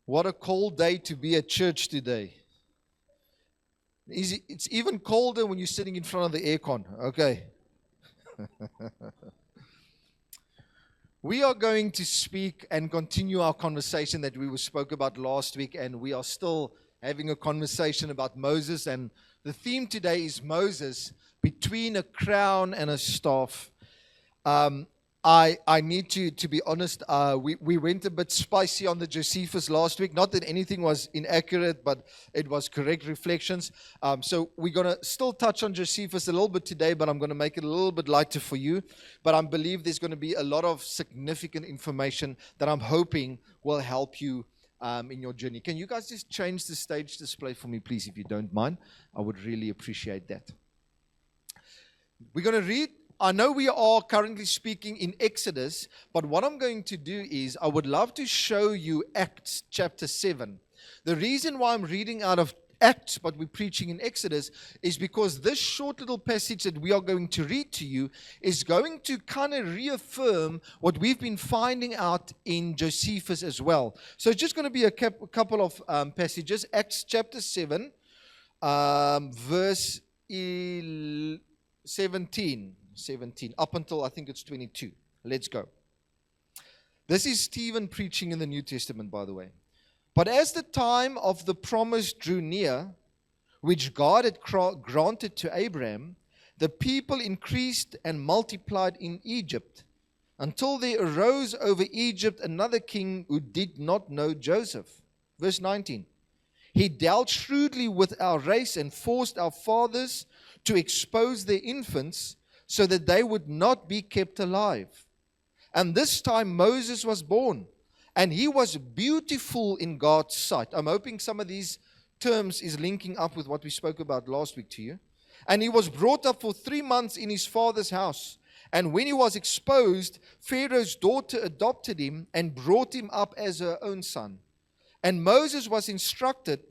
What a cold day to be at church today. It's even colder when you're sitting in front of the aircon. Okay. We are going to speak and continue our conversation that we spoke about last week, and we are still having a conversation about Moses. And the theme today is Moses between a crown and a staff. I need to be honest, we went a bit spicy on the Josephus last week. Not that anything was inaccurate, but it was correct reflections. So we're going to still touch on Josephus a little bit today, but I'm going to make it a little bit lighter for you. But I believe there's going to be a lot of significant information that I'm hoping will help you in your journey. Can you guys just change the stage display for me, please, if you don't mind? I would really appreciate that. We're going to read. I know we are currently speaking in Exodus, but what I'm going to do is I would love to show you Acts chapter 7. The reason why I'm reading out of Acts, but we're preaching in Exodus, is because this short little passage that we are going to read to you is going to kind of reaffirm what we've been finding out in Josephus as well. So it's just going to be a couple of passages. Acts chapter 7, verse 17 up until I think it's 22. Let's go. This is Stephen preaching in the New Testament, by the way. But as the time of the promise drew near, which God had granted to Abraham, the people increased and multiplied in Egypt, until there arose over Egypt another king who did not know Joseph. Verse 19. He dealt shrewdly with our race and forced our fathers to expose their infants, so that they would not be kept alive. And this time Moses was born, and he was beautiful in God's sight. I'm hoping some of these terms is linking up with what we spoke about last week to you. And he was brought up for 3 months in his father's house. And when he was exposed, Pharaoh's daughter adopted him and brought him up as her own son. And Moses was instructed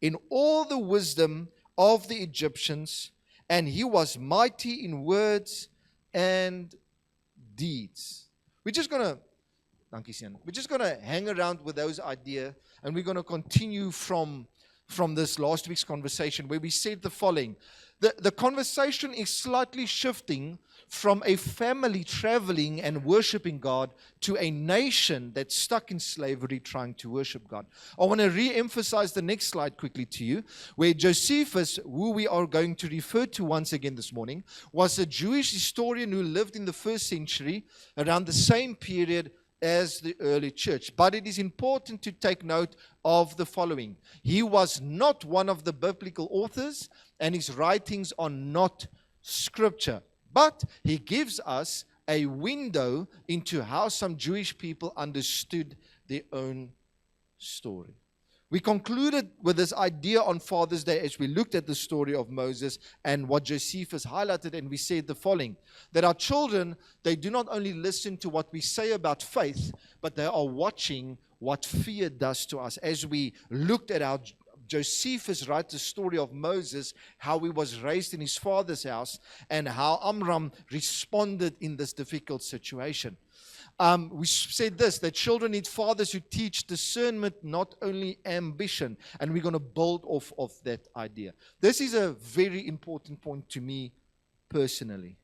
in all the wisdom of the Egyptians, and he was mighty in words and deeds. We're just going to hang around with those ideas, and we're going to continue from this last week's conversation where we said the following. The conversation is slightly shifting from a family traveling and worshiping God to a nation that's stuck in slavery trying to worship God. I want to re-emphasize the next slide quickly to you, where Josephus, who we are going to refer to once again this morning, was a Jewish historian who lived in the 1st century around the same period as the early church. But it is important to take note of the following. He was not one of the biblical authors, and his writings are not scripture. But he gives us a window into how some Jewish people understood their own story. We concluded with this idea on Father's Day as we looked at the story of Moses and what Josephus highlighted, and we said the following, that our children, they do not only listen to what we say about faith, but they are watching what fear does to us. As we looked at our Josephus writes the story of Moses, how he was raised in his father's house, and how Amram responded in this difficult situation. We said this, that children need fathers who teach discernment, not only ambition. And we're going to build off of that idea. This is a very important point to me personally,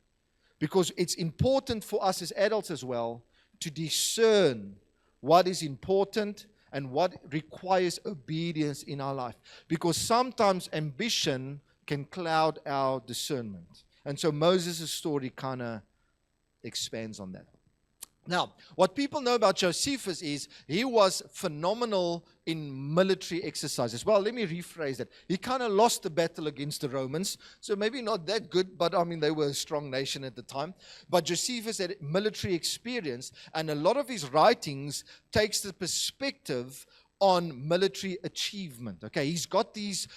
because it's important for us as adults as well to discern what is important and what requires obedience in our life. Because sometimes ambition can cloud our discernment. And so Moses' story kind of expands on that. Now, what people know about Josephus is he was phenomenal in military exercises. Well, let me rephrase that. He kind of lost the battle against the Romans, so maybe not that good, but I mean, they were a strong nation at the time. But Josephus had military experience, and a lot of his writings takes the perspective on military achievement. Okay, he's got these,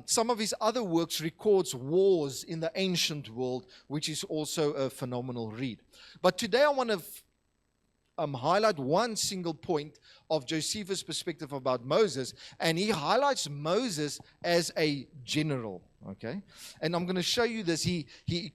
some of his other works records wars in the ancient world, which is also a phenomenal read. But today I want to highlight one single point of Josephus' perspective about Moses, and he highlights Moses as a general. Okay, and I'm going to show you this. He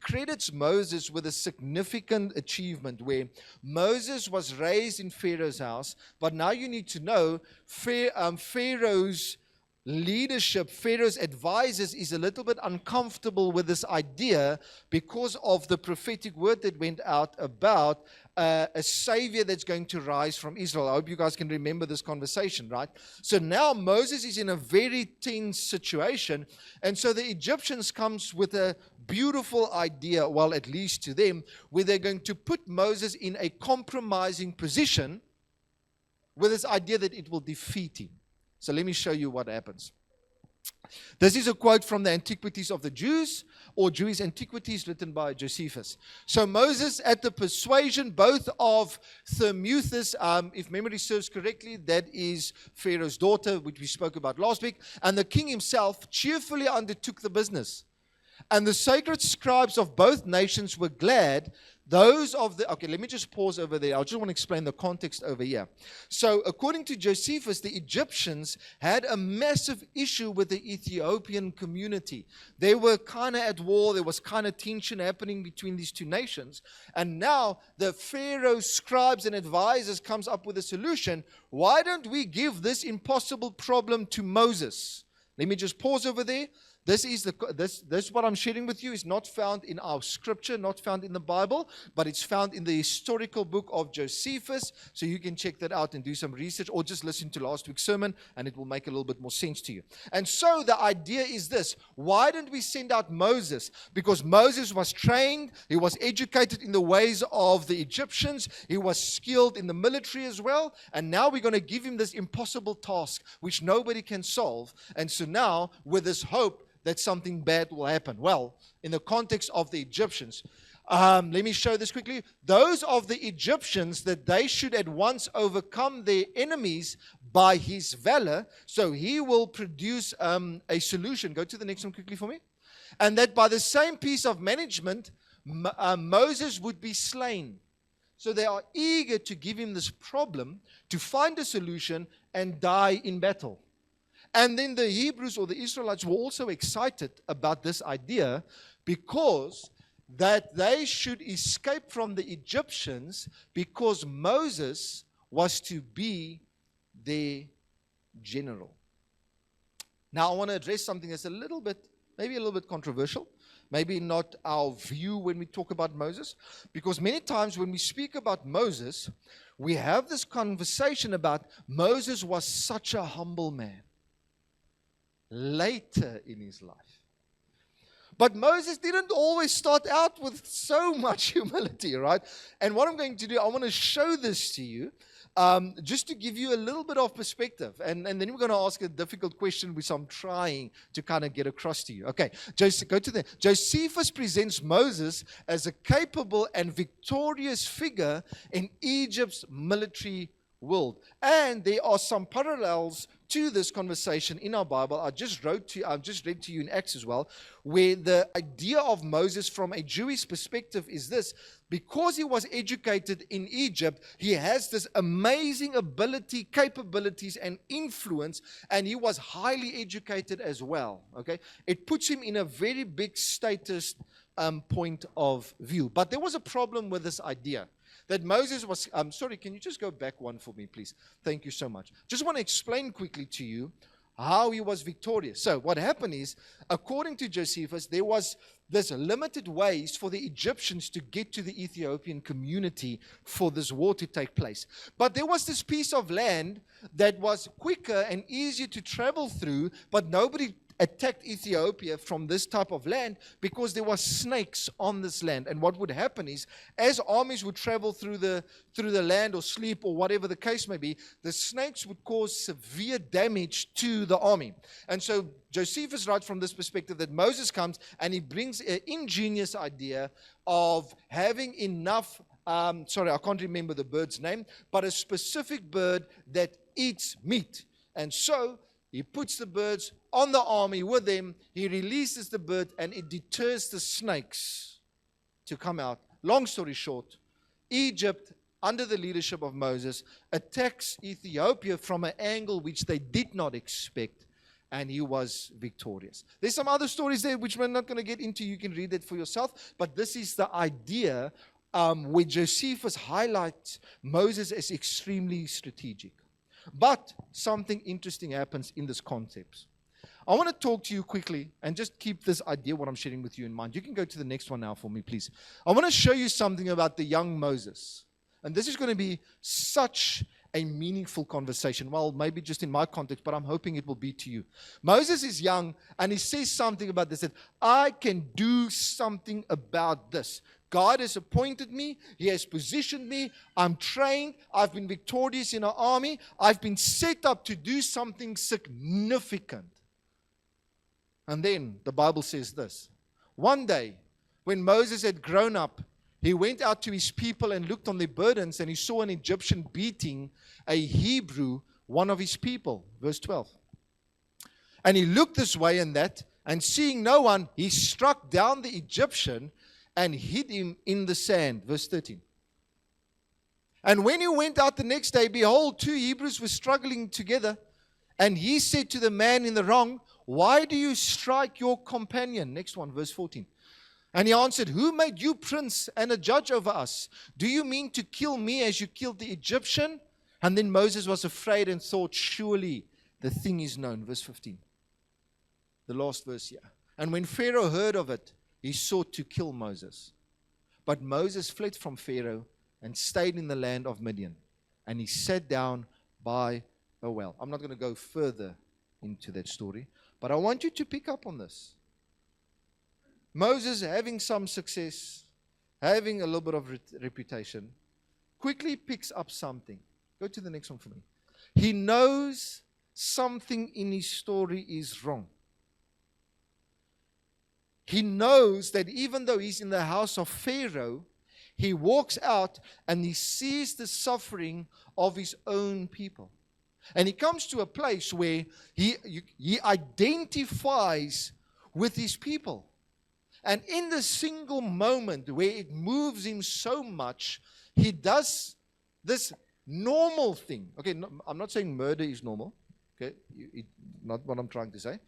credits Moses with a significant achievement where Moses was raised in Pharaoh's house, but now you need to know Pharaoh's leadership, Pharaoh's advisors, is a little bit uncomfortable with this idea because of the prophetic word that went out about a savior that's going to rise from Israel. I hope you guys can remember this conversation, right? So now Moses is in a very tense situation, and so the Egyptians comes with a beautiful idea, well, at least to them, where they're going to put Moses in a compromising position with this idea that it will defeat him. So let me show you what happens. This is a quote from the Antiquities of the Jews, or Jewish Antiquities, written by Josephus. So Moses, at the persuasion both of Thermuthis, if memory serves correctly, that is Pharaoh's daughter, which we spoke about last week, and the king himself, cheerfully undertook the business. And the sacred scribes of both nations were glad. Okay, let me just pause over there. I just want to explain the context over here. So, according to Josephus, the Egyptians had a massive issue with the Ethiopian community. They were kind of at war. There was kind of tension happening between these two nations. And now the Pharaoh's scribes and advisors comes up with a solution. Why don't we give this impossible problem to Moses? Let me just pause over there. This what I'm sharing with you is not found in our scripture, not found in the Bible, but it's found in the historical book of Josephus. So you can check that out and do some research, or just listen to last week's sermon, and it will make a little bit more sense to you. And so the idea is this: why don't we send out Moses? Because Moses was trained, he was educated in the ways of the Egyptians, he was skilled in the military as well, and now we're going to give him this impossible task which nobody can solve. And so now, with this hope that something bad will happen. Well, in the context of the Egyptians, let me show this quickly. Those of the Egyptians, that they should at once overcome their enemies by his valor, so he will produce a solution. Go to the next one quickly for me. And that by the same piece of management, Moses would be slain. So they are eager to give him this problem, to find a solution and die in battle. And then the Hebrews, or the Israelites, were also excited about this idea, because that they should escape from the Egyptians, because Moses was to be their general. Now I want to address something that's maybe a little bit controversial, maybe not our view when we talk about Moses, because many times when we speak about Moses, we have this conversation about Moses was such a humble man later in his life. But Moses didn't always start out with so much humility, right? And what I'm going to do, I want to show this to you, just to give you a little bit of perspective. And then we're going to ask a difficult question, which I'm trying to kind of get across to you. Okay, go to the Josephus presents Moses as a capable and victorious figure in Egypt's military world. And there are some parallels to this conversation in our Bible. I've just read to you in Acts as well, where the idea of Moses from a Jewish perspective is this: because he was educated in Egypt, he has this amazing ability, capabilities, and influence, and he was highly educated as well. Okay, it puts him in a very big status point of view. But there was a problem with this idea. That Moses was, sorry, can you just go back one for me, please? Thank you so much. Just want to explain quickly to you how he was victorious. So what happened is, according to Josephus, there was this limited ways for the Egyptians to get to the Ethiopian community for this war to take place. But there was this piece of land that was quicker and easier to travel through, but nobody attacked Ethiopia from this type of land because there were snakes on this land. And what would happen is, as armies would travel through the land or sleep or whatever the case may be, the snakes would cause severe damage to the army. And so Josephus writes from this perspective that Moses comes and he brings an ingenious idea of having enough, I can't remember the bird's name, but a specific bird that eats meat. And so he puts the birds on the army with him. He releases the bird, and it deters the snakes to come out. Long story short, Egypt under the leadership of Moses, attacks Ethiopia from an angle which they did not expect, and he was victorious. There's some other stories there which we're not going to get into. You can read it for yourself. But this is the idea where Josephus highlights Moses as extremely strategic. But something interesting happens in this context. I want to talk to you quickly and just keep this idea, what I'm sharing with you, in mind. You can go to the next one now for me, please. I want to show you something about the young Moses. And this is going to be such a meaningful conversation. Well, maybe just in my context, but I'm hoping it will be to you. Moses is young, and he says something about this, that I can do something about this. God has appointed me. He has positioned me. I'm trained. I've been victorious in an army. I've been set up to do something significant. And then the Bible says this. One day, when Moses had grown up, he went out to his people and looked on their burdens, and he saw an Egyptian beating a Hebrew, one of his people. Verse 12. And he looked this way and that, and seeing no one, he struck down the Egyptian and hid him in the sand. Verse 13. And when he went out the next day, behold, two Hebrews were struggling together. And he said to the man in the wrong, why do you strike your companion? Next one, verse 14. And he answered, who made you prince and a judge over us? Do you mean to kill me as you killed the Egyptian? And then Moses was afraid and thought, surely the thing is known. Verse 15. The last verse here. And when Pharaoh heard of it, he sought to kill Moses. But Moses fled from Pharaoh and stayed in the land of Midian. And he sat down by a well. I'm not going to go further into that story, but I want you to pick up on this. Moses, having some success, having a little bit of reputation, quickly picks up something. Go to the next one for me. He knows something in his story is wrong. He knows that even though he's in the house of Pharaoh, he walks out and he sees the suffering of his own people. And he comes to a place where he identifies with his people. And in the single moment where it moves him so much, he does this normal thing. Okay, no, I'm not saying murder is normal. Okay, not what I'm trying to say.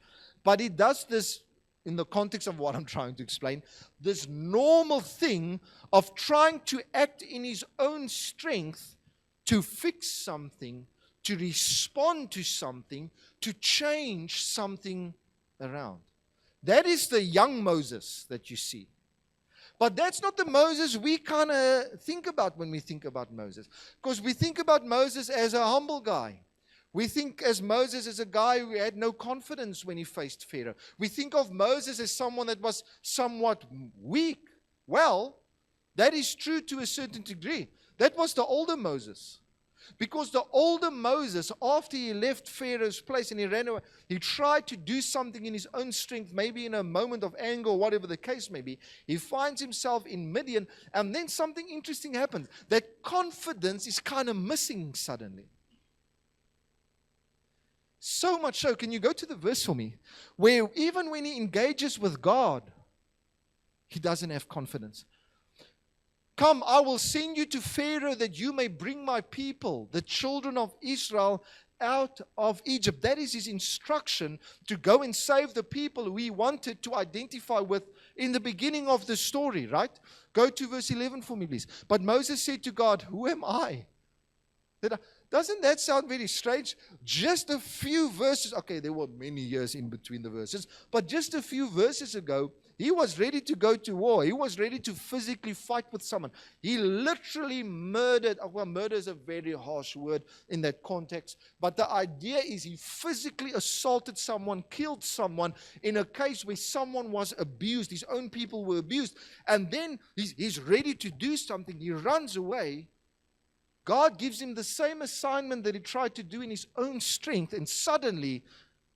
But he does this in the context of what I'm trying to explain. This normal thing of trying to act in his own strength to fix something, to respond to something, to change something around. That is the young Moses that you see. But that's not the Moses we kind of think about when we think about Moses. Because we think about Moses as a humble guy. We think as Moses as a guy who had no confidence when he faced Pharaoh. We think of Moses as someone that was somewhat weak. Well, that is true to a certain degree. That was the older Moses. Because the older Moses, after he left Pharaoh's place and he ran away, he tried to do something in his own strength, maybe in a moment of anger or whatever the case may be. He finds himself in Midian, and then something interesting happens. That confidence is kind of missing suddenly. So much so, can you go to the verse for me? Where even when he engages with God, he doesn't have confidence. Come, I will send you to Pharaoh that you may bring my people, the children of Israel, out of Egypt. That is his instruction to go and save the people who he wanted to identify with in the beginning of the story, right? Go to verse 11 for me, please. But Moses said to God, who am I? Doesn't that sound very strange? Just a few verses, okay, there were many years in between the verses, but just a few verses ago, he was ready to go to war. He was ready to physically fight with someone. He literally murdered. Well, murder is a very harsh word in that context. But the idea is he physically assaulted someone, killed someone in a case where someone was abused. His own people were abused. And then he's ready to do something. He runs away. God gives him the same assignment that he tried to do in his own strength. And suddenly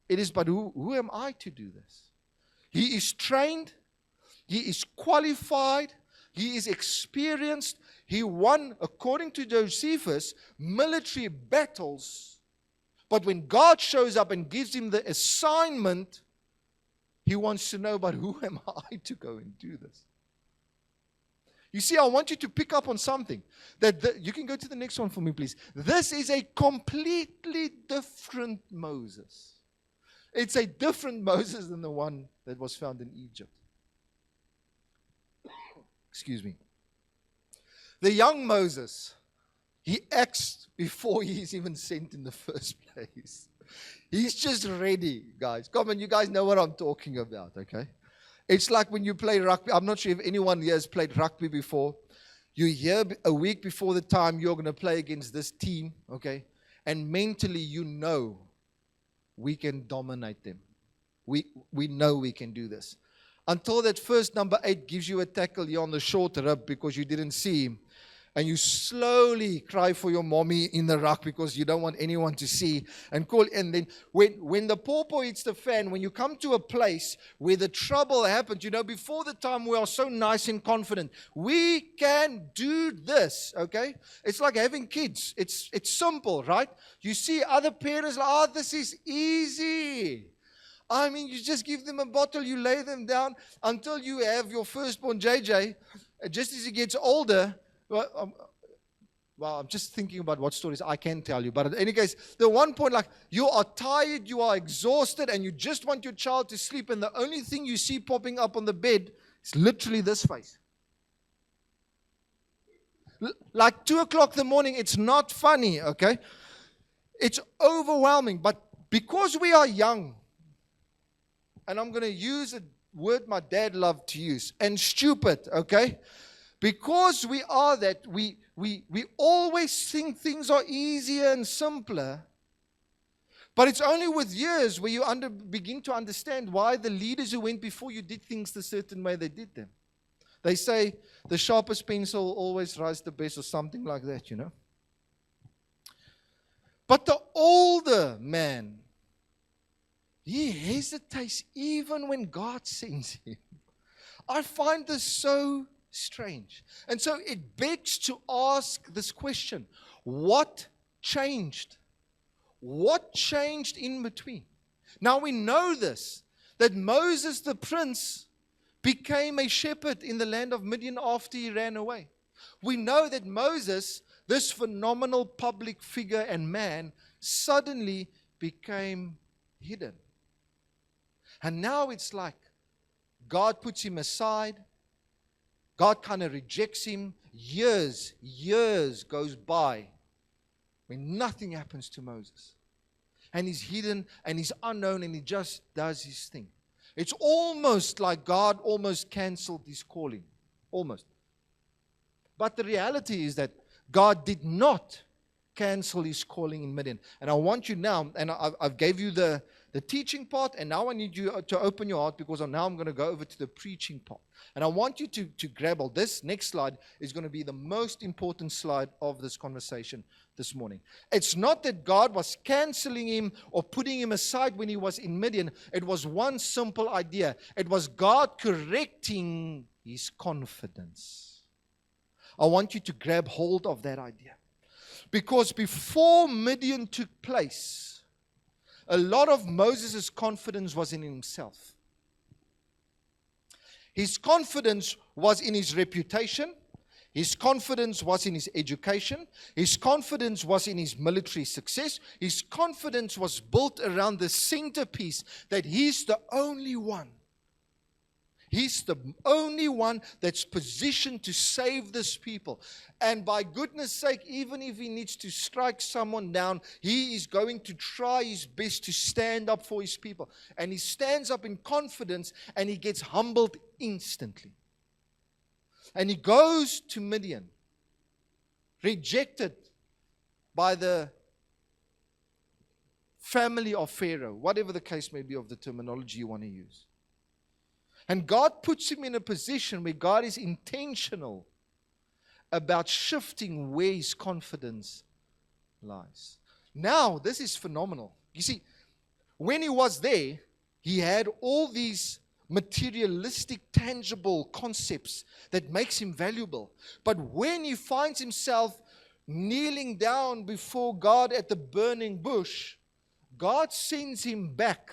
it is, but who am I to do this? He is trained, he is qualified, he is experienced. He won, according to Josephus, military battles. But when God shows up and gives him the assignment, he wants to know, but who am I to go and do this? You see, I want you to pick up on something. You can go to the next one for me, please. This is a completely different Moses. It's a different Moses than the one that was found in Egypt. Excuse me. The young Moses, he acts before he's even sent in the first place. He's just ready, guys. Come on, you guys know what I'm talking about, okay? It's like when you play rugby. I'm not sure if anyone here has played rugby before. You hear a week before the time you're going to play against this team, okay? And mentally you know we can dominate them. We know we can do this. Until that first number 8 gives you a tackle here on the short rib because you didn't see him. And you slowly cry for your mommy in the ruck because you don't want anyone to see. And then when the pawpaw hits the fan, when you come to a place where the trouble happens, before the time we are so nice and confident, we can do this, okay? It's like having kids. It's simple, right? You see other parents, this is easy. I mean, you just give them a bottle, you lay them down until you have your firstborn JJ. Just as he gets older, I'm just thinking about what stories I can tell you. But in any case, the one point, you are tired, you are exhausted, and you just want your child to sleep, and the only thing you see popping up on the bed is literally this face. Like 2 o'clock in the morning, it's not funny, okay? It's overwhelming. But because we are young, and I'm going to use a word my dad loved to use, and stupid, okay? Because we are that, we always think things are easier and simpler. But it's only with years where you begin to understand why the leaders who went before you did things the certain way they did them. They say the sharpest pencil always writes the best or something like that, But the older man, he hesitates even when God sends him. I find this so strange. And so it begs to ask this question: what changed? What changed in between? Now we know this, that Moses the prince became a shepherd in the land of Midian after he ran away. We know that Moses, this phenomenal public figure and man, suddenly became hidden. And now it's like God puts him aside. God kind of rejects him. Years goes by when nothing happens to Moses. And he's hidden and he's unknown and he just does his thing. It's almost like God almost canceled his calling. Almost. But the reality is that God did not cancel his calling in Midian. And I want you now, and I've gave you the teaching part, and now I need you to open your heart because now I'm going to go over to the preaching part. And I want you to grab all this. Next slide is going to be the most important slide of this conversation this morning. It's not that God was canceling him or putting him aside when he was in Midian. It was one simple idea. It was God correcting his confidence. I want you to grab hold of that idea. Because before Midian took place, a lot of Moses' confidence was in himself. His confidence was in his reputation. His confidence was in his education. His confidence was in his military success. His confidence was built around the centerpiece that he's the only one. He's the only one that's positioned to save this people. And by goodness sake, even if he needs to strike someone down, he is going to try his best to stand up for his people. And he stands up in confidence and he gets humbled instantly. And he goes to Midian, rejected by the family of Pharaoh, whatever the case may be of the terminology you want to use. And God puts him in a position where God is intentional about shifting where his confidence lies. Now, this is phenomenal. You see, when he was there, he had all these materialistic, tangible concepts that makes him valuable. But when he finds himself kneeling down before God at the burning bush, God sends him back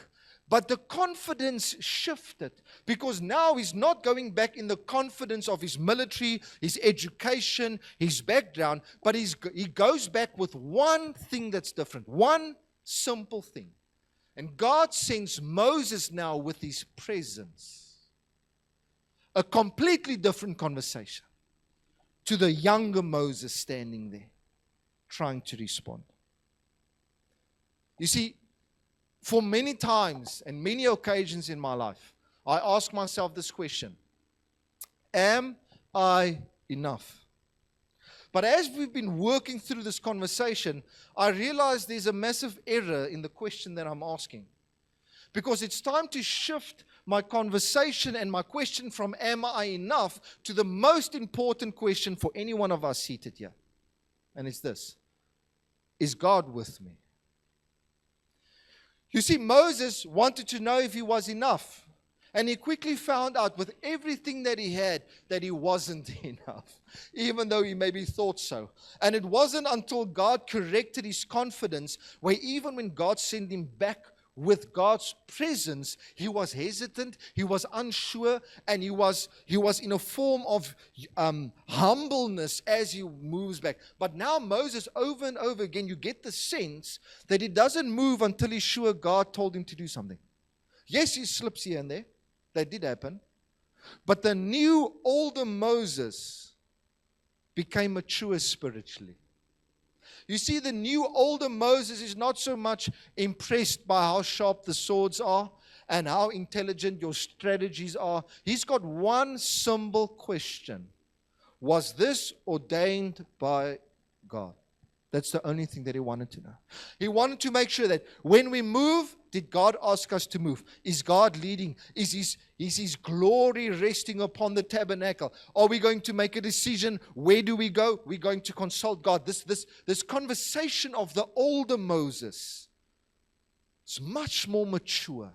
But the confidence shifted because now he's not going back in the confidence of his military, his education, his background, but he goes back with one thing that's different, one simple thing. And God sends Moses now with his presence. A completely different conversation to the younger Moses standing there, trying to respond. You see, for many times and many occasions in my life, I ask myself this question: am I enough? But as we've been working through this conversation, I realize there's a massive error in the question that I'm asking. Because it's time to shift my conversation and my question from am I enough to the most important question for any one of us seated here. And it's this: is God with me? You see, Moses wanted to know if he was enough. And he quickly found out with everything that he had that he wasn't enough, even though he maybe thought so. And it wasn't until God corrected his confidence, where even when God sent him back with God's presence, he was hesitant, he was unsure, and he was in a form of humbleness as he moves back. But now Moses, over and over again, you get the sense that he doesn't move until he's sure God told him to do something. Yes, he slips here and there. That did happen. But the new, older Moses became mature spiritually. You see, the new, older Moses is not so much impressed by how sharp the swords are and how intelligent your strategies are. He's got one simple question: was this ordained by God? That's the only thing that he wanted to know. He wanted to make sure that when we move, did God ask us to move? Is God leading? Is his glory resting upon the tabernacle? Are we going to make a decision? Where do we go? We're going to consult God. This conversation of the older Moses is much more mature.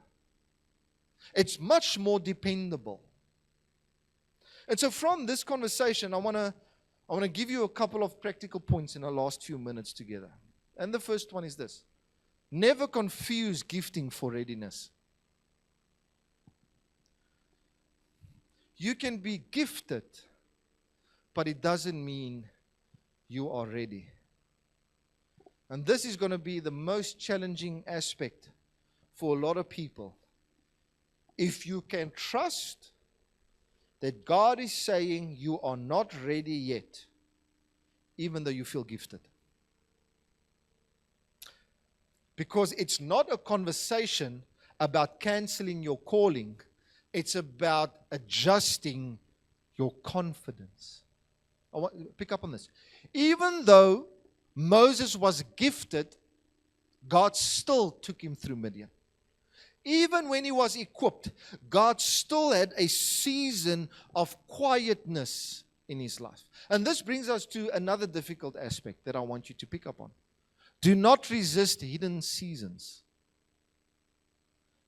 It's much more dependable. And so from this conversation, I want to give you a couple of practical points in our last few minutes together. And the first one is this: never confuse gifting for readiness. You can be gifted, but it doesn't mean you are ready. And this is going to be the most challenging aspect for a lot of people. If you can trust that God is saying you are not ready yet, even though you feel gifted. Because it's not a conversation about canceling your calling. It's about adjusting your confidence. I want to pick up on this. Even though Moses was gifted, God still took him through Midian. Even when he was equipped, God still had a season of quietness in his life. And this brings us to another difficult aspect that I want you to pick up on. Do not resist hidden seasons.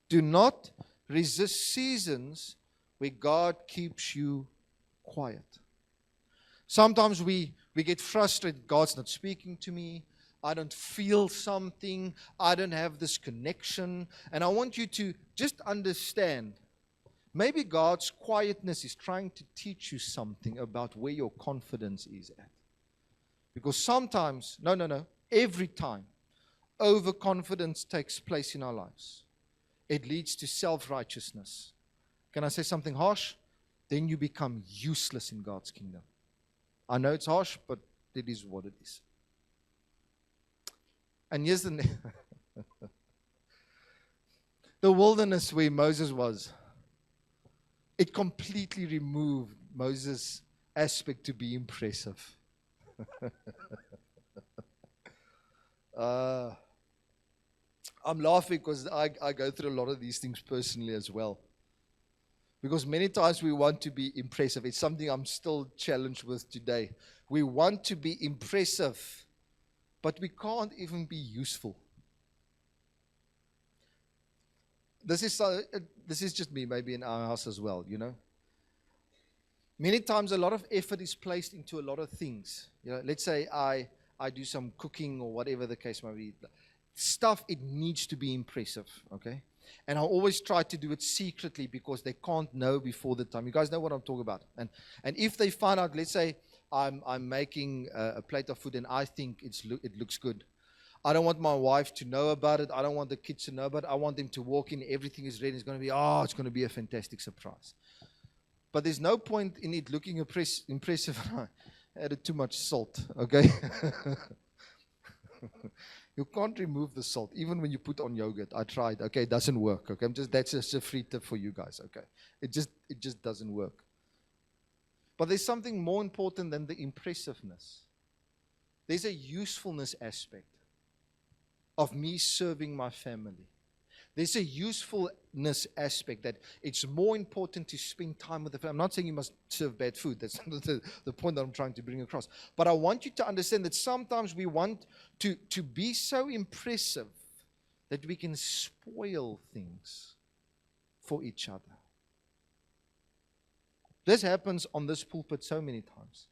Do not resist seasons where God keeps you quiet. Sometimes we get frustrated. God's not speaking to me. I don't feel something. I don't have this connection. And I want you to just understand, maybe God's quietness is trying to teach you something about where your confidence is at. Because sometimes, every time overconfidence takes place in our lives, it leads to self-righteousness. Can I say something harsh? Then you become useless in God's kingdom. I know it's harsh, but it is what it is. And here's the wilderness where Moses was, it completely removed Moses' aspect to be impressive. I'm laughing because I go through a lot of these things personally as well. Because many times we want to be impressive. It's something I'm still challenged with today. We want to be impressive, but we can't even be useful. This is just me, maybe in our house as well, you know. Many times a lot of effort is placed into a lot of things. You know, let's say I do some cooking or whatever the case may be. stuff, it needs to be impressive, okay? And I always try to do it secretly because they can't know before the time. You guys know what I'm talking about. And if they find out, let's say I'm making a plate of food and I think it looks good. I don't want my wife to know about it. I don't want the kids to know about it. I want them to walk in, everything is ready. It's going to be a fantastic surprise. But there's no point in it looking impressive. I added too much salt, okay? You can't remove the salt, even when you put on yogurt. I tried, okay, it doesn't work, okay? That's just a free tip for you guys, okay? It just doesn't work. But there's something more important than the impressiveness. There's a usefulness aspect of me serving my family. There's a usefulness aspect that it's more important to spend time with the family. I'm not saying you must serve bad food. That's not the point that I'm trying to bring across. But I want you to understand that sometimes we want to be so impressive that we can spoil things for each other. This happens on this pulpit so many times.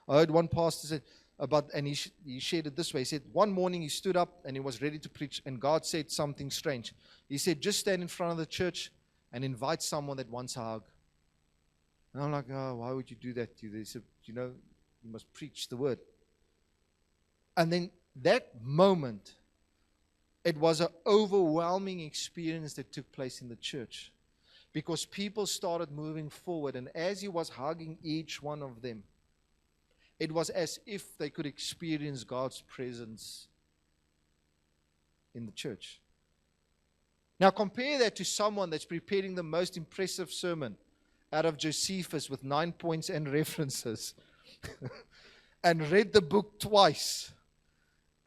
I heard one pastor say, and he shared it this way. He said, one morning he stood up and he was ready to preach, and God said something strange. He said, just stand in front of the church and invite someone that wants a hug. And I'm like, oh, why would you do that? They said, you must preach the word. And then that moment, it was an overwhelming experience that took place in the church, because people started moving forward, and as he was hugging each one of them, it was as if they could experience God's presence in the church. Now compare that to someone that's preparing the most impressive sermon out of Josephus with 9 points and references and read the book twice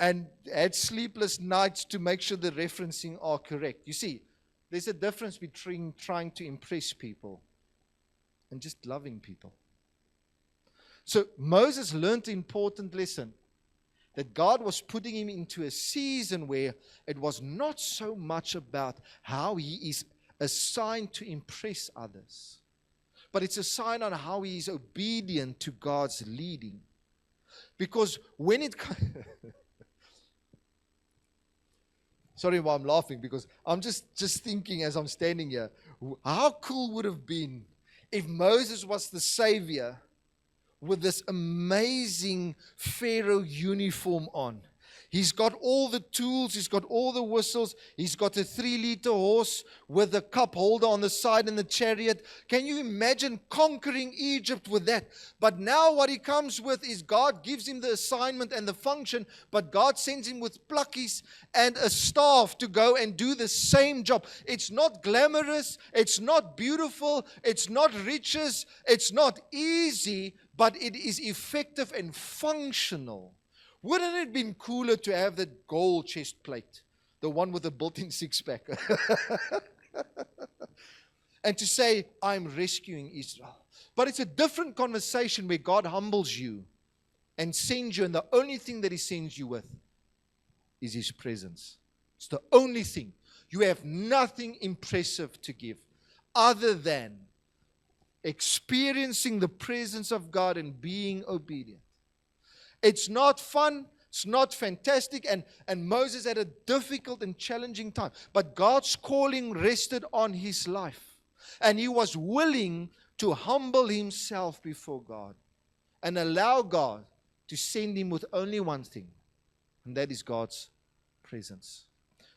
and had sleepless nights to make sure the referencing are correct. You see, there's a difference between trying to impress people and just loving people. So Moses learned an important lesson, that God was putting him into a season where it was not so much about how he is assigned to impress others, but it's a sign on how he is obedient to God's leading. Because when it sorry why I'm laughing, because I'm just thinking as I'm standing here, how cool would it have been if Moses was the savior with this amazing Pharaoh uniform on. He's got all the tools, he's got all the whistles, he's got a 3-liter horse with a cup holder on the side in the chariot. Can you imagine conquering Egypt with that? But now what he comes with is God gives him the assignment and the function, but God sends him with pluckies and a staff to go and do the same job. It's not glamorous, it's not beautiful, it's not riches, it's not easy, but it is effective and functional. Wouldn't it have been cooler to have that gold chest plate, the one with the built-in six-pack, and to say, I'm rescuing Israel? But it's a different conversation where God humbles you and sends you, and the only thing that he sends you with is his presence. It's the only thing. You have nothing impressive to give other than experiencing the presence of God and being obedient. It's not fun. It's not fantastic. And Moses had a difficult and challenging time. But God's calling rested on his life. And he was willing to humble himself before God and allow God to send him with only one thing. And that is God's presence.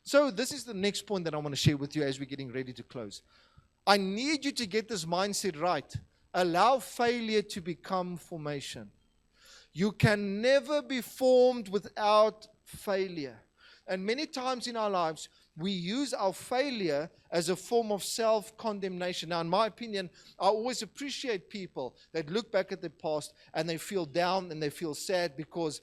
So this is the next point that I want to share with you as we're getting ready to close. I need you to get this mindset right. Allow failure to become formation. You can never be formed without failure. And many times in our lives, we use our failure as a form of self-condemnation. Now, in my opinion, I always appreciate people that look back at their past and they feel down and they feel sad because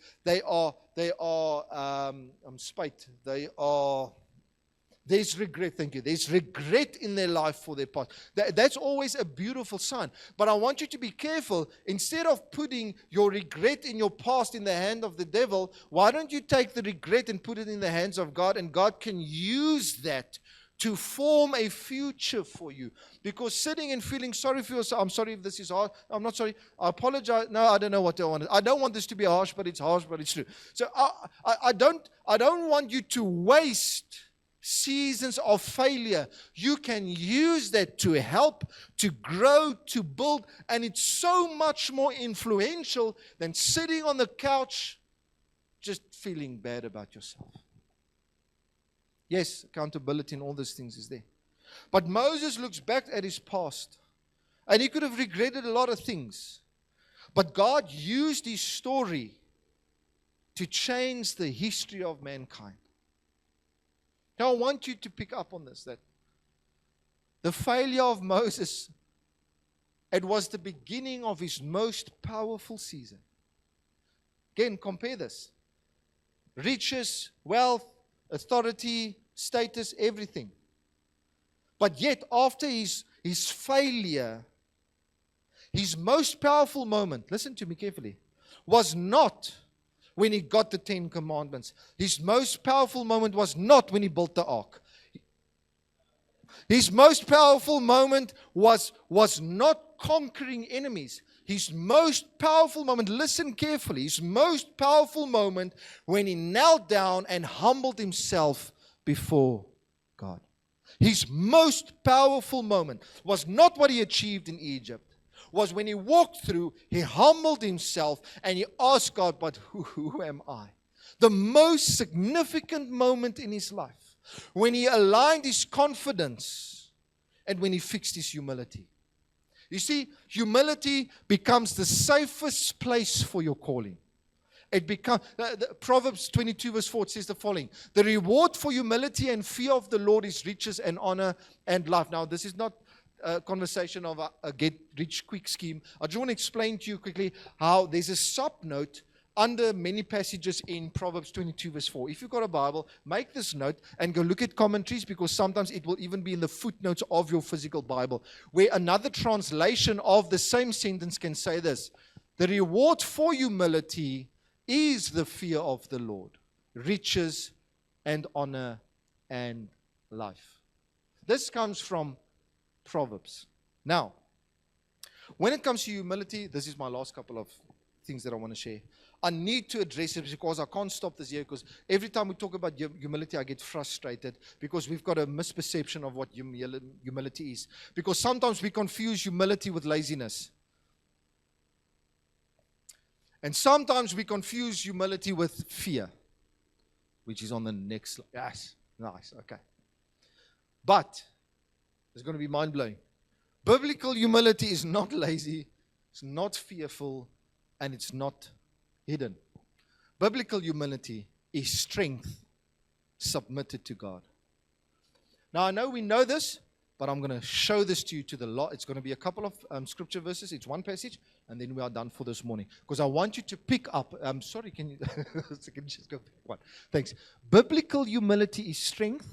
there's regret, thank you. There's regret in their life for their past. That's always a beautiful sign. But I want you to be careful. Instead of putting your regret in your past in the hand of the devil, why don't you take the regret and put it in the hands of God, and God can use that to form a future for you. Because sitting and feeling sorry for yourself, I'm sorry if this is harsh, I'm not sorry, I apologize, no, I don't know what I want. I don't want this to be harsh, but it's true. So I don't want you to waste seasons of failure. You can use that to help, to grow, to build, and it's so much more influential than sitting on the couch just feeling bad about yourself. Yes, accountability and all those things is there. But Moses looks back at his past, and he could have regretted a lot of things. But God used his story to change the history of mankind. Now I want you to pick up on this, that the failure of Moses, it was the beginning of his most powerful season. Again, compare this. Riches, wealth, authority, status, everything. But yet, after his failure, his most powerful moment, listen to me carefully, was not when he got the 10 commandments. His most powerful moment was not when he built the ark. His most powerful moment was not conquering enemies. His most powerful moment, listen carefully, his most powerful moment when he knelt down and humbled himself before God. His most powerful moment was not what he achieved in Egypt. Was when he walked through, he humbled himself and he asked God, but who am I? The most significant moment in his life, when he aligned his confidence and when he fixed his humility. You see, humility becomes the safest place for your calling. It becomes, Proverbs 22 verse 4 says the following: the reward for humility and fear of the Lord is riches and honor and life. Now, this is not a conversation of a get-rich-quick scheme. I just want to explain to you quickly how there's a sub-note under many passages in Proverbs 22 verse 4. If you've got a Bible, make this note and go look at commentaries, because sometimes it will even be in the footnotes of your physical Bible, where another translation of the same sentence can say this: the reward for humility is the fear of the Lord, riches and honor and life. This comes from Proverbs. Now, when it comes to humility, this is my last couple of things that I want to share. I need to address it because I can't stop this here, because every time we talk about humility, I get frustrated because we've got a misperception of what humility is. Because sometimes we confuse humility with laziness. And sometimes we confuse humility with fear, which is on the next slide. Yes, nice, okay. But it's going to be mind-blowing. Biblical humility is not lazy, it's not fearful, and it's not hidden. Biblical humility is strength submitted to God. Now, I know we know this, but I'm going to show this to you to the lot. It's going to be a couple of scripture verses. It's one passage, and then we are done for this morning. Because I want you to pick up. I'm sorry, can you just go pick one? Thanks. Biblical humility is strength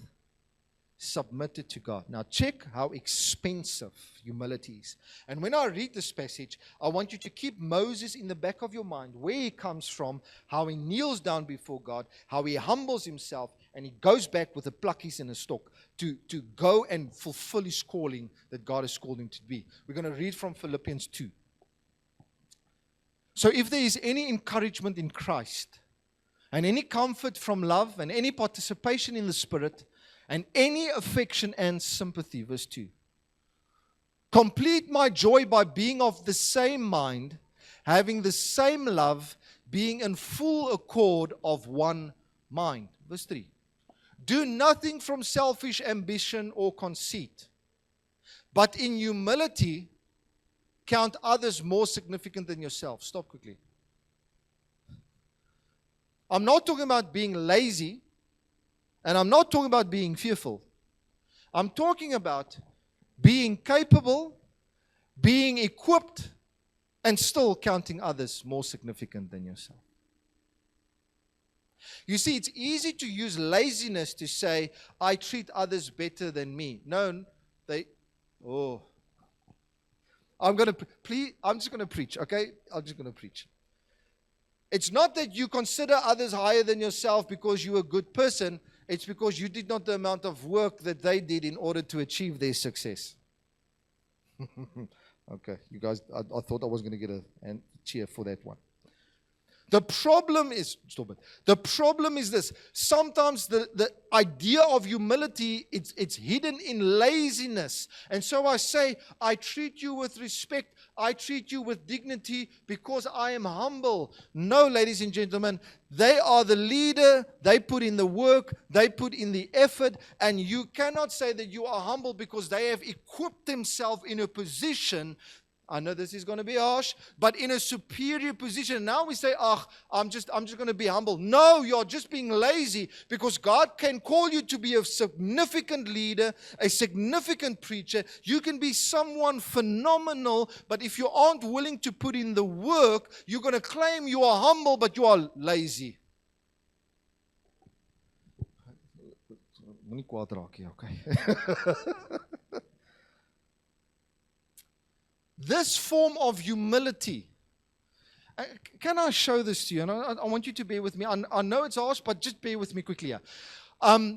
submitted to God. Now check how expensive humility is. And when I read this passage, I want you to keep Moses in the back of your mind, where he comes from, how he kneels down before God, how he humbles himself, and he goes back with the pluckies and a stalk to go and fulfill his calling that God has called him to be. We're going to read from Philippians 2. So if there is any encouragement in Christ, and any comfort from love, and any participation in the Spirit, and any affection and sympathy, verse 2. Complete my joy by being of the same mind, having the same love, being in full accord of one mind. Verse 3. Do nothing from selfish ambition or conceit, but in humility count others more significant than yourself. Stop quickly. I'm not talking about being lazy. And I'm not talking about being fearful. I'm talking about being capable, being equipped, and still counting others more significant than yourself. You see, it's easy to use laziness to say, I treat others better than me. No, I'm just going to preach, okay? I'm just going to preach. It's not that you consider others higher than yourself because you're a good person. it's because you did not the amount of work that they did in order to achieve their success. Okay, you guys, I thought I was going to get a cheer for that one. The problem is, stop it. The problem is this. Sometimes the idea of humility, it's hidden in laziness. And so I say, I treat you with respect. I treat you with dignity because I am humble. No, ladies and gentlemen, they are the leader. They put in the work. They put in the effort. And you cannot say that you are humble because they have equipped themselves in a position. I know this is going to be harsh, but in a superior position. Now we say, I'm just going to be humble. No, you're just being lazy, because God can call you to be a significant leader, a significant preacher. You can be someone phenomenal, but if you aren't willing to put in the work, you're going to claim you are humble, but you are lazy. Moenie kwaad raak nie, okay? This form of humility, can I show this to you? And I want you to bear with me. I know it's harsh, but just bear with me quickly here.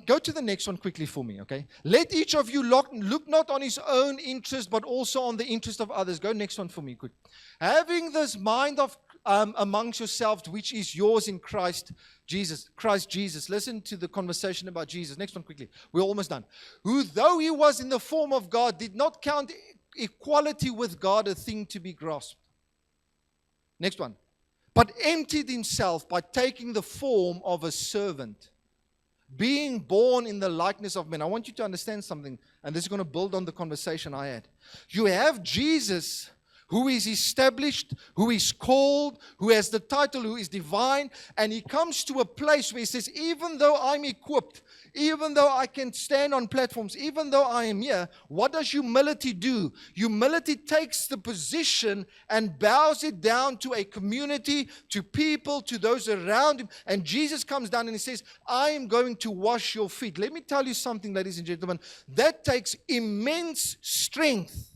Go to the next one quickly for me, okay? Let each of you look not on his own interest, but also on the interest of others. Go next one for me, quick. Having this mind of amongst yourselves, which is yours in Christ Jesus. Listen to the conversation about Jesus. Next one quickly. We're almost done. Who, though he was in the form of God, did not count equality with God a thing to be grasped. Next one. But emptied himself by taking the form of a servant, being born in the likeness of men. I want you to understand something, and this is going to build on the conversation I had. You have Jesus, who is established, who is called, who has the title, who is divine, and he comes to a place where he says, even though I'm equipped, even though I can stand on platforms, even though I am here, what does humility do? Humility takes the position and bows it down to a community, to people, to those around him. And Jesus comes down and he says, I am going to wash your feet. Let me tell you something, ladies and gentlemen. That takes immense strength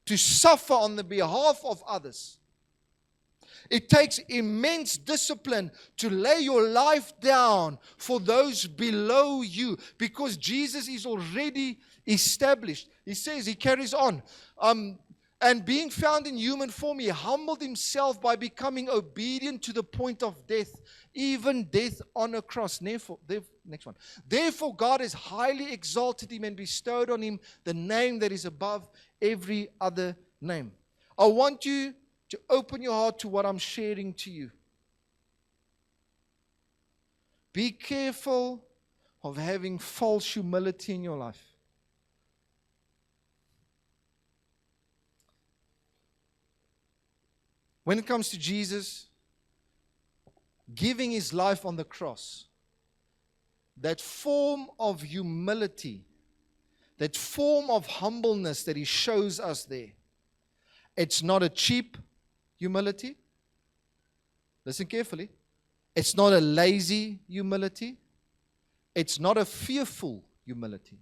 to suffer on the behalf of others. It takes immense discipline to lay your life down for those below you, because Jesus is already established. He says, he carries on. And being found in human form, he humbled himself by becoming obedient to the point of death, even death on a cross. Next one. Therefore, God has highly exalted him and bestowed on him the name that is above every other name. I want you to open your heart to what I'm sharing to you. Be careful of having false humility in your life. When it comes to Jesus giving his life on the cross, that form of humility, that form of humbleness that he shows us there, it's not a cheap humility. Listen carefully. It's not a lazy humility. It's not a fearful humility.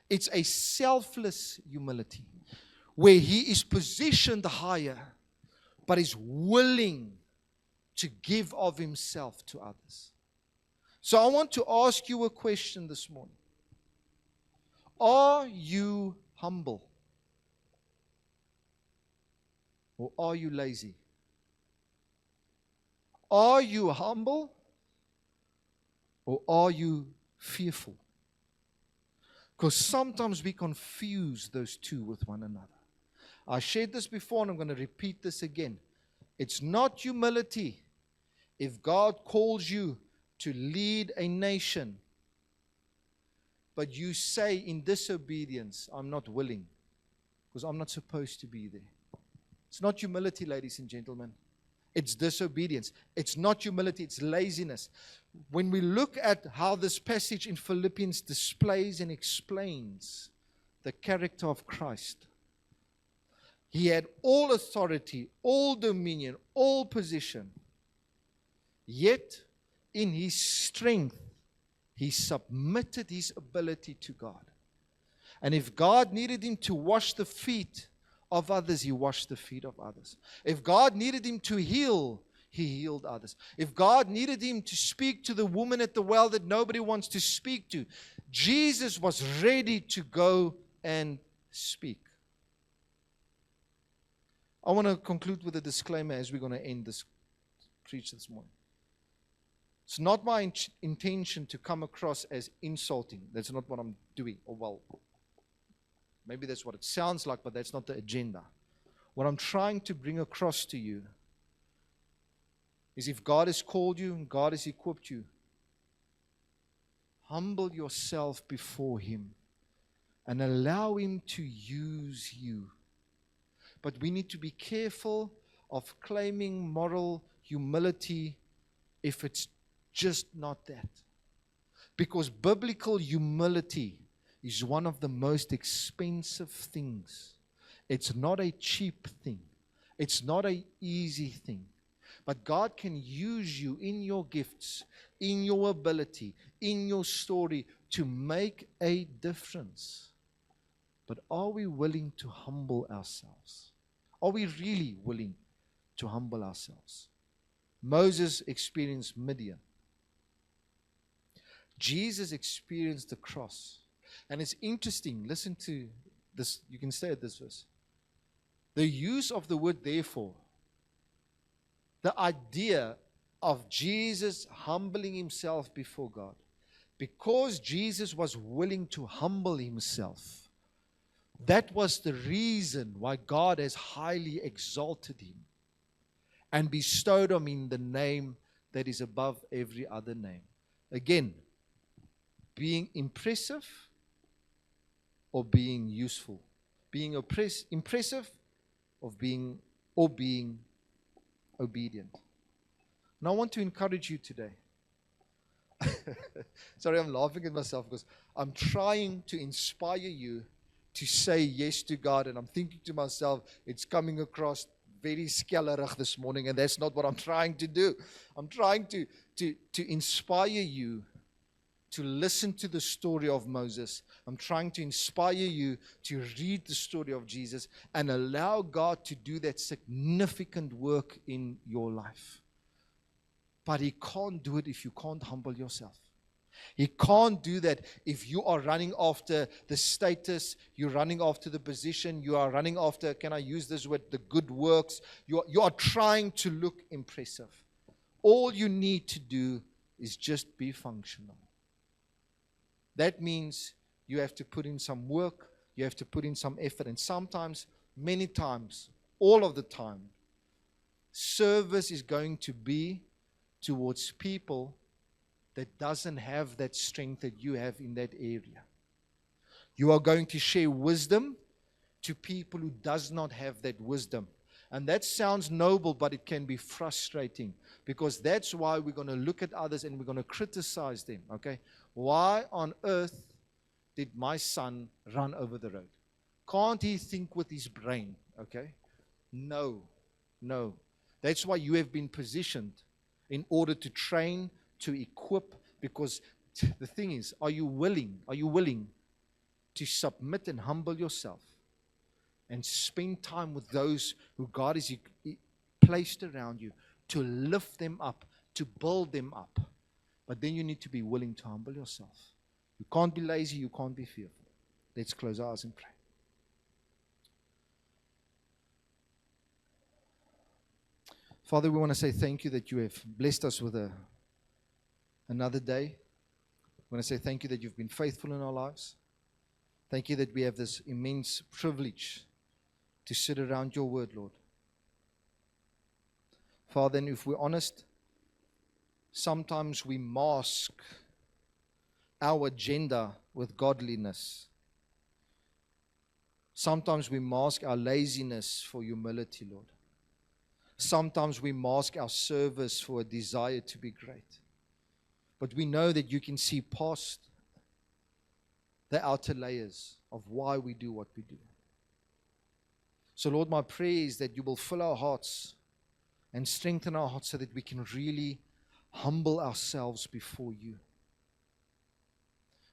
It's a selfless humility where he is positioned higher, but is willing to give of himself to others. So I want to ask you a question this morning. Are you humble? Or are you lazy? Are you humble? Or are you fearful? Because sometimes we confuse those two with one another. I shared this before and I'm going to repeat this again. It's not humility if God calls you to lead a nation, but you say in disobedience, I'm not willing, because I'm not supposed to be there. It's not humility, ladies and gentlemen. It's disobedience. It's not humility, it's laziness. When we look at how this passage in Philippians displays and explains the character of Christ, he had all authority, all dominion, all position. Yet, in his strength, he submitted his ability to God. And if God needed him to wash the feet of others, he washed the feet of others. If God needed him to heal, he healed others. If God needed him to speak to the woman at the well that nobody wants to speak to, Jesus was ready to go and speak. I want to conclude with a disclaimer as we're going to end this preach this morning. It's not my intention to come across as insulting. That's not what I'm doing. Or well, maybe that's what it sounds like, but that's not the agenda. What I'm trying to bring across to you is if God has called you and God has equipped you, humble yourself before Him and allow Him to use you. But we need to be careful of claiming moral humility if it's just not that. Because biblical humility is one of the most expensive things. It's not a cheap thing. It's not an easy thing. But God can use you in your gifts, in your ability, in your story to make a difference. But are we willing to humble ourselves? Are we really willing to humble ourselves? Moses experienced Midian. Jesus experienced the cross. And it's interesting, listen to this, you can stay at this verse. The use of the word therefore, the idea of Jesus humbling himself before God. Because Jesus was willing to humble himself, that was the reason why God has highly exalted him and bestowed on him the name that is above every other name. Again, being impressive or being useful. Being impressive or being obedient. And I want to encourage you today. Sorry, I'm laughing at myself because I'm trying to inspire you to say yes to God, and I'm thinking to myself, it's coming across very skellerig this morning, and that's not what I'm trying to do. I'm trying to inspire you to listen to the story of Moses. I'm trying to inspire you to read the story of Jesus and allow God to do that significant work in your life. But He can't do it if you can't humble yourself. He can't do that if you are running after the status, you're running after the position, you are running after, can I use this word, the good works. You are trying to look impressive. All you need to do is just be functional. That means you have to put in some work, you have to put in some effort, and sometimes, many times, all of the time, service is going to be towards people that doesn't have that strength that you have in that area. You are going to share wisdom to people who does not have that wisdom. And that sounds noble, but it can be frustrating, because that's why we're going to look at others and we're going to criticize them, okay? Why on earth did my son run over the road? Can't he think with his brain, okay? No. That's why you have been positioned in order to train, to equip, because the thing is, are you willing to submit and humble yourself and spend time with those who God has placed around you to lift them up, to build them up? But then you need to be willing to humble yourself. You can't be lazy, you can't be fearful. Let's close our eyes and pray. Father, we want to say thank you that you have blessed us with another day. We want to say thank you that you've been faithful in our lives. Thank you that we have this immense privilege to sit around your word, Lord. Father, and if we're honest, sometimes we mask our agenda with godliness. Sometimes we mask our laziness for humility, Lord. Sometimes we mask our service for a desire to be great. But we know that you can see past the outer layers of why we do what we do. So, Lord, my prayer is that you will fill our hearts and strengthen our hearts so that we can really humble ourselves before you.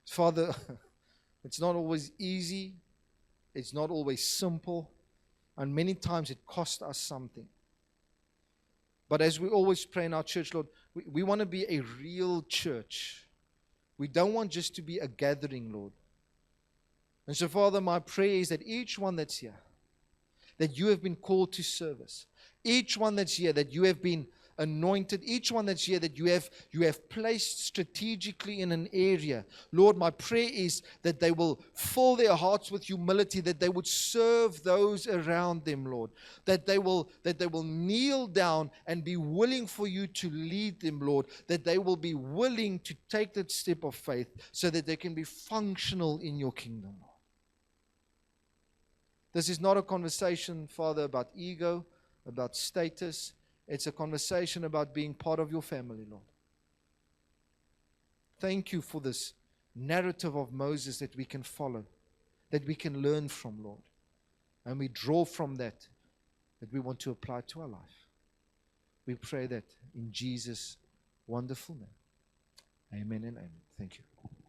Father, it's not always easy. It's not always simple. And many times it costs us something. But as we always pray in our church, Lord, we want to be a real church. We don't want just to be a gathering, Lord. And so, Father, my prayer is that each one that's here, that you have been called to service. Each one that's here, that you have been anointed. Each one that's here, that you have placed strategically in an area. Lord, my prayer is that they will fill their hearts with humility, that they would serve those around them, Lord. That they will kneel down and be willing for you to lead them, Lord. That they will be willing to take that step of faith so that they can be functional in your kingdom, Lord. This is not a conversation, Father, about ego, about status. It's a conversation about being part of your family, Lord. Thank you for this narrative of Moses that we can follow, that we can learn from, Lord. And we draw from that we want to apply to our life. We pray that in Jesus' wonderful name. Amen and amen. Thank you.